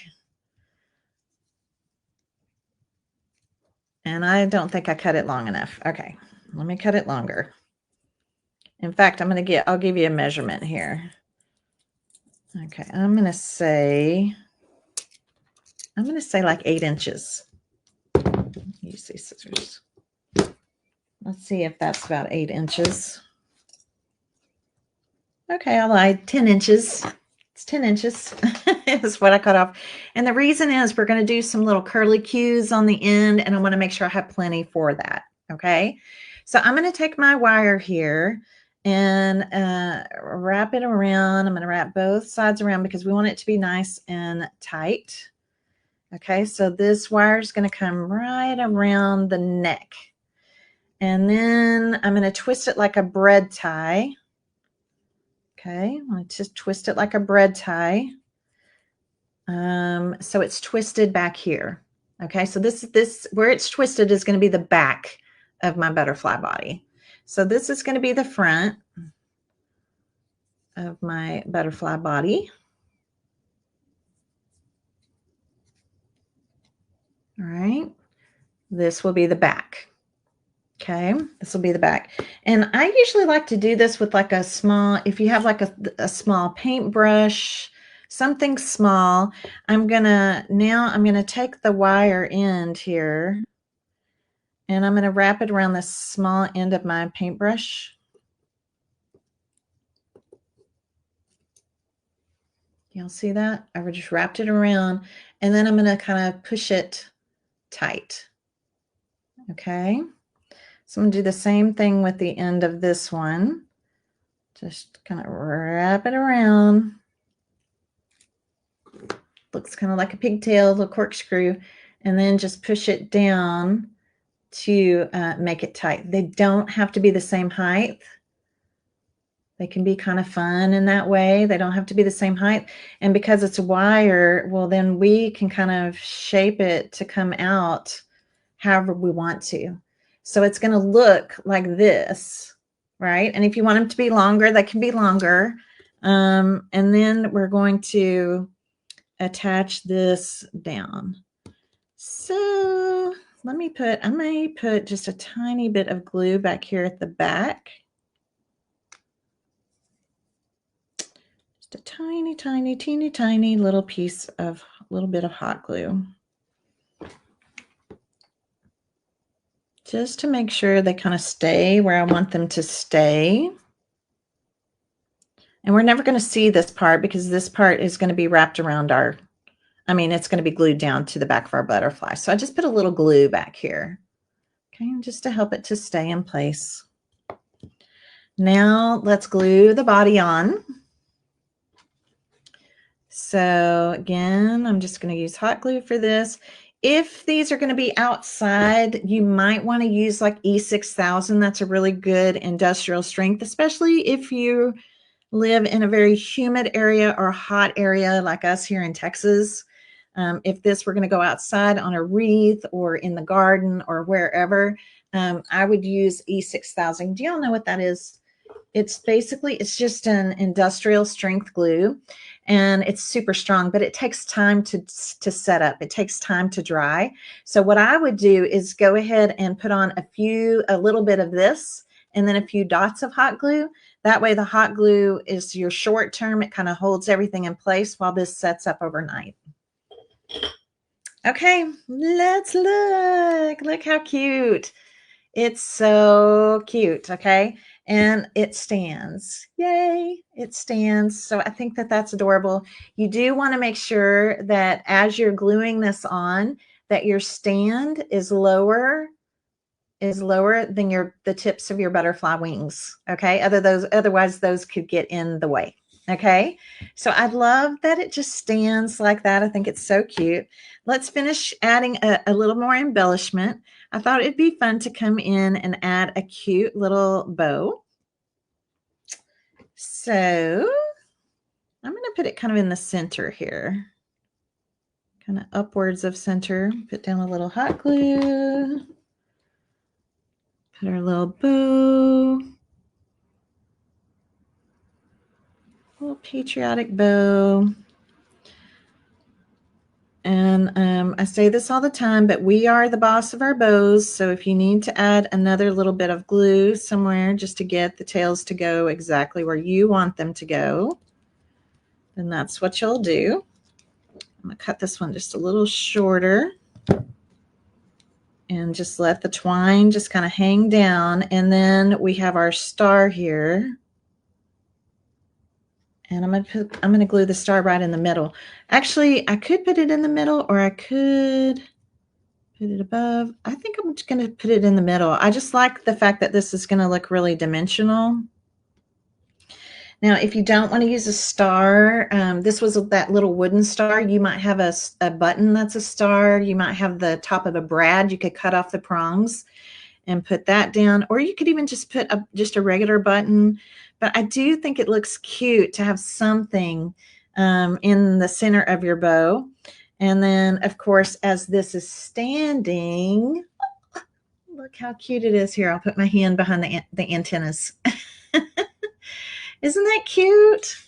Speaker 1: And I don't think I cut it long enough. Okay, let me cut it longer. In fact, I'll give you a measurement here. Okay, I'm going to say like 8 inches. Use these scissors. Let's see if that's about 8 inches. Okay, I lied. 10 inches. It's 10 inches is what I cut off. And the reason is we're going to do some little curly cues on the end, and I want to make sure I have plenty for that. Okay, so I'm going to take my wire here and wrap it around. I'm going to wrap both sides around because we want it to be nice and tight. Okay, so this wire is going to come right around the neck. And then I'm going to twist it like a bread tie. Okay, I'm going to just twist it like a bread tie. So it's twisted back here. Okay, so this where it's twisted is going to be the back of my butterfly body. So this is going to be the front of my butterfly body. All right, this will be the back. Okay, this will be the back. And I usually like to do this with like a small, if you have like a small paintbrush, something small. I'm gonna take the wire end here and I'm gonna wrap it around the small end of my paintbrush. Y'all see that? I just wrapped it around and then I'm gonna kind of push it tight. Okay. So I'm going to do the same thing with the end of this one. Just kind of wrap it around. Looks kind of like a pigtail, little corkscrew, and then just push it down to make it tight. They don't have to be the same height. They can be kind of fun in that way. They don't have to be the same height. And because it's wire, well, then we can kind of shape it to come out however we want to. So it's going to look like this, right? And if you want them to be longer, they can be longer. And then we're going to attach this down. So let me I may put just a tiny bit of glue back here at the back. Just a tiny, tiny, teeny, tiny little piece of, little bit of hot glue. Just to make sure they kind of stay where I want them to stay. And we're never going to see this part because this part is going to be wrapped around our, it's going to be glued down to the back of our butterfly. So I just put a little glue back here. Okay, just to help it to stay in place. Now let's glue the body on. So again, I'm just going to use hot glue for this. If these are going to be outside, you might want to use like E6000. That's a really good industrial strength, especially if you live in a very humid area or hot area like us here in Texas. If this were going to go outside on a wreath or in the garden or wherever, I would use E6000. Do y'all know what that is? It's basically, it's just an industrial strength glue, and it's super strong, but it takes time to set up. It takes time to dry. So what I would do is go ahead and put on a little bit of this and then a few dots of hot glue. That way the hot glue is your short term. It kind of holds everything in place while this sets up overnight. Okay, let's look. Look how cute. It's so cute, okay? And it stands. Yay, it stands. So I think that that's adorable. You do want to make sure that as you're gluing this on, that your stand is lower than the tips of your butterfly wings, okay? Otherwise those could get in the way. Okay, so I love that it just stands like that. I think it's so cute. Let's finish adding a little more embellishment. I thought it'd be fun to come in and add a cute little bow. So I'm going to put it kind of in the center here, kind of upwards of center. Put down a little hot glue. Put our little bow. Little patriotic bow. And I say this all the time, but we are the boss of our bows. So if you need to add another little bit of glue somewhere just to get the tails to go exactly where you want them to go, then that's what you'll do. I'm going to cut this one just a little shorter and just let the twine just kind of hang down. And then we have our star here. And I'm going to glue the star right in the middle. Actually, I could put it in the middle, or I could put it above. I think I'm just going to put it in the middle. I just like the fact that this is going to look really dimensional. Now, if you don't want to use a star, this was that little wooden star. You might have a button that's a star. You might have the top of a brad. You could cut off the prongs and put that down, or you could even just put just a regular button. But I do think it looks cute to have something in the center of your bow. And then, of course, as this is standing, look how cute it is here. I'll put my hand behind the antennas. Isn't that cute?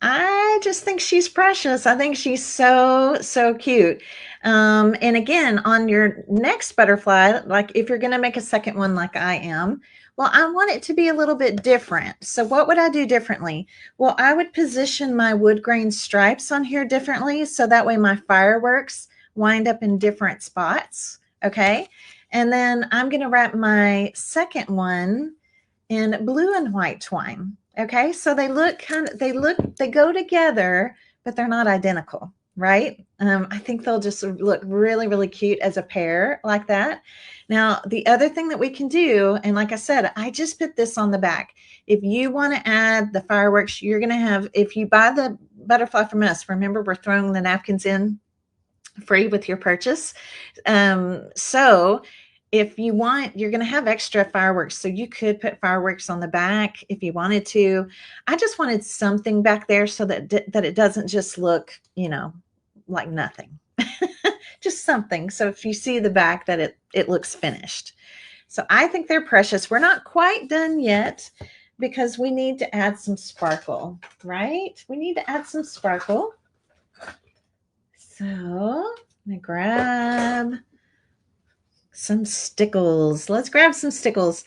Speaker 1: I just think she's precious. I think she's so, so cute. And again, on your next butterfly, like if you're going to make a second one like I am, well, I want it to be a little bit different. So what would I do differently? Well, I would position my wood grain stripes on here differently. So that way my fireworks wind up in different spots. Okay. And then I'm going to wrap my second one in blue and white twine. Okay, so they go together, but they're not identical. right? I think they'll just look really, really cute as a pair like that. Now, the other thing that we can do, and like I said, I just put this on the back. If you want to add the fireworks, you're going to have, if you buy the butterfly from us, remember we're throwing the napkins in free with your purchase. So if you want, you're going to have extra fireworks. So you could put fireworks on the back if you wanted to. I just wanted something back there so that it doesn't just look, like nothing. Just something. So if you see the back, that it looks finished. So I think they're precious. We're not quite done yet because we need to add some sparkle, right? We need to add some sparkle. So I'm gonna grab some stickles. Let's grab some stickles.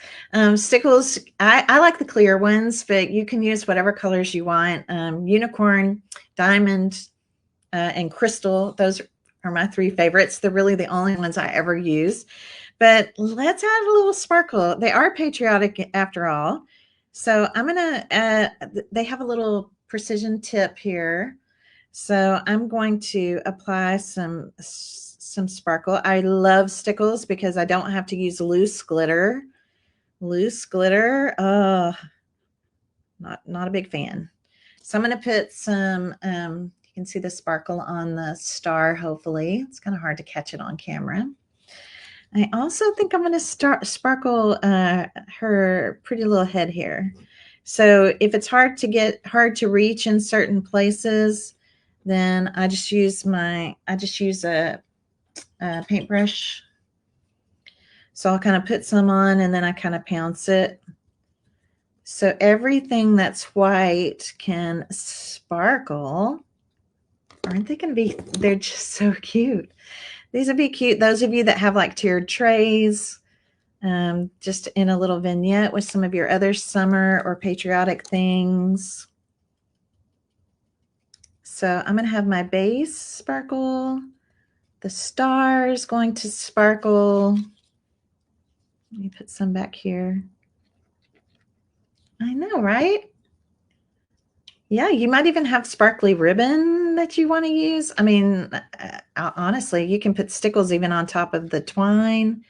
Speaker 1: Stickles, I like the clear ones, but you can use whatever colors you want. Unicorn, diamond, and crystal. Those are my three favorites. They're really the only ones I ever use. But let's add a little sparkle. They are patriotic after all. So I'm gonna, they have a little precision tip here. So I'm going to apply some sparkle. I love stickles because I don't have to use loose glitter. Loose glitter, not a big fan. So I'm going to put some, you can see the sparkle on the star, hopefully. It's kind of hard to catch it on camera. I also think I'm going to sparkle her pretty little head here. So if it's hard to reach in certain places, then I just use a paintbrush. So I'll kind of put some on and then I kind of pounce it. So everything that's white can sparkle. Aren't they going to be, they're just so cute. These would be cute. Those of you that have like tiered trays, just in a little vignette with some of your other summer or patriotic things. So I'm going to have my base sparkle. The stars going to sparkle. Let me put some back here. I know, right? Yeah, you might even have sparkly ribbon that you want to use. I mean, honestly, you can put stickles even on top of the twine,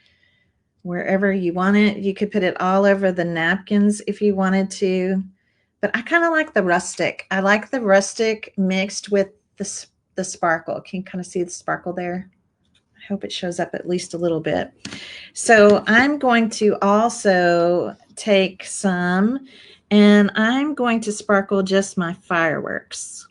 Speaker 1: wherever you want it. You could put it all over the napkins if you wanted to. But I kind of like the rustic. I like the rustic mixed with the sparkle. Can you kind of see the sparkle there? I hope it shows up at least a little bit. So I'm going to also take some and I'm going to sparkle just my fireworks.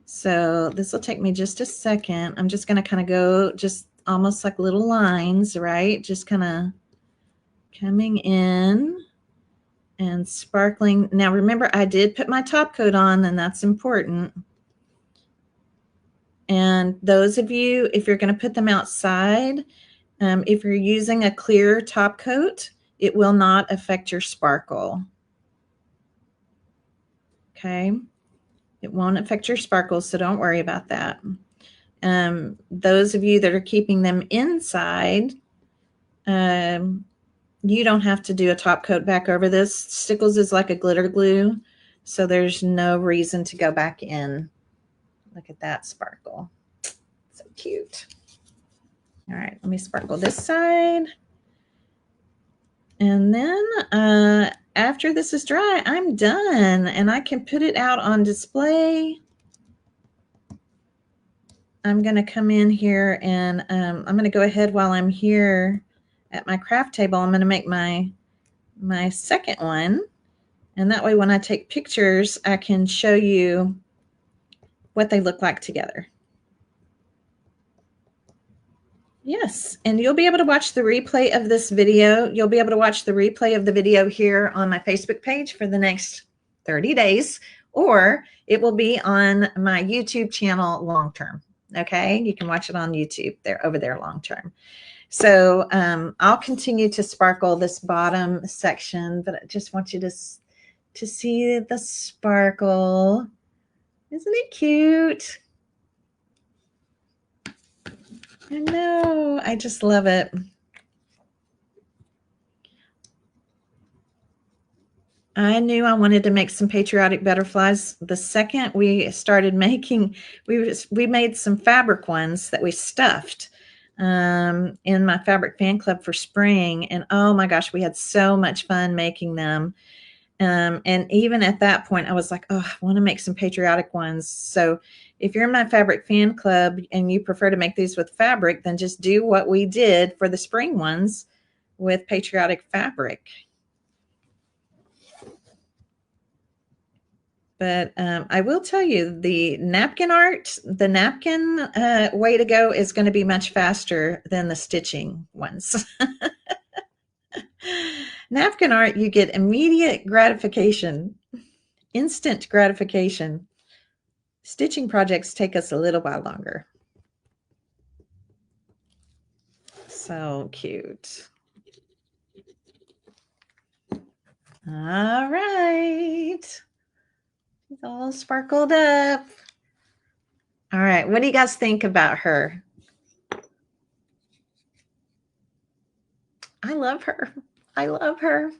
Speaker 1: So this will take me just a second. I'm just going to kind of go just almost like little lines, right? Just kind of coming in and sparkling. Now remember, I did put my top coat on, and that's important. And those of you, if you're going to put them outside, if you're using a clear top coat, it will not affect your sparkle. Okay. It won't affect your sparkle, so don't worry about that. Those of you that are keeping them inside, you don't have to do a top coat back over this. Stickles is like a glitter glue, so there's no reason to go back in. Look at that sparkle. So cute. All right, let me sparkle this side. And then after this is dry, I'm done and I can put it out on display. I'm going to come in here and I'm going to go ahead while I'm here at my craft table. I'm going to make my second one. And that way when I take pictures, I can show you what they look like together. Yes, and you'll be able to watch the replay of this video. You'll be able to watch the replay of the video here on my Facebook page for the next 30 days, or it will be on my YouTube channel long term. Okay, you can watch it on YouTube over there long term. So I'll continue to sparkle this bottom section, but I just want you to see the sparkle. Isn't it cute? I know, I just love it. I knew I wanted to make some patriotic butterflies. The second we started making, we made some fabric ones that we stuffed in my fabric fan club for spring. And oh my gosh, we had so much fun making them. And even at that point, I was like, oh, I want to make some patriotic ones. So if you're in my fabric fan club and you prefer to make these with fabric, then just do what we did for the spring ones with patriotic fabric. But I will tell you, the napkin art, the napkin way to go is going to be much faster than the stitching ones. Napkin art, you get immediate gratification, instant gratification. Stitching projects take us a little while longer. So cute. All right. It's all sparkled up. All right. What do you guys think about her? I love her. I love her.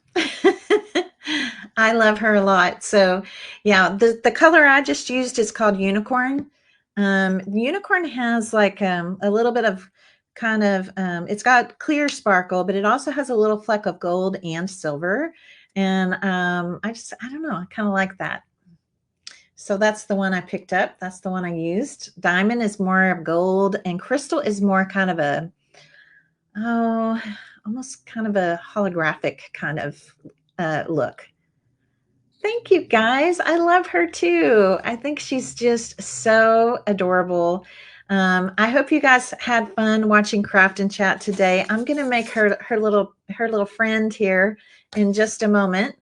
Speaker 1: I love her a lot. So, yeah, the color I just used is called Unicorn. Unicorn has like a little bit of kind of, it's got clear sparkle, but it also has a little fleck of gold and silver. And I don't know, I kind of like that. So that's the one I picked up. That's the one I used. Diamond is more of gold, and crystal is more kind of a, oh, almost kind of a holographic kind of look. Thank you, guys. I love her too. I think she's just so adorable. I hope you guys had fun watching Craft and Chat today. I'm going to make her little friend here in just a moment.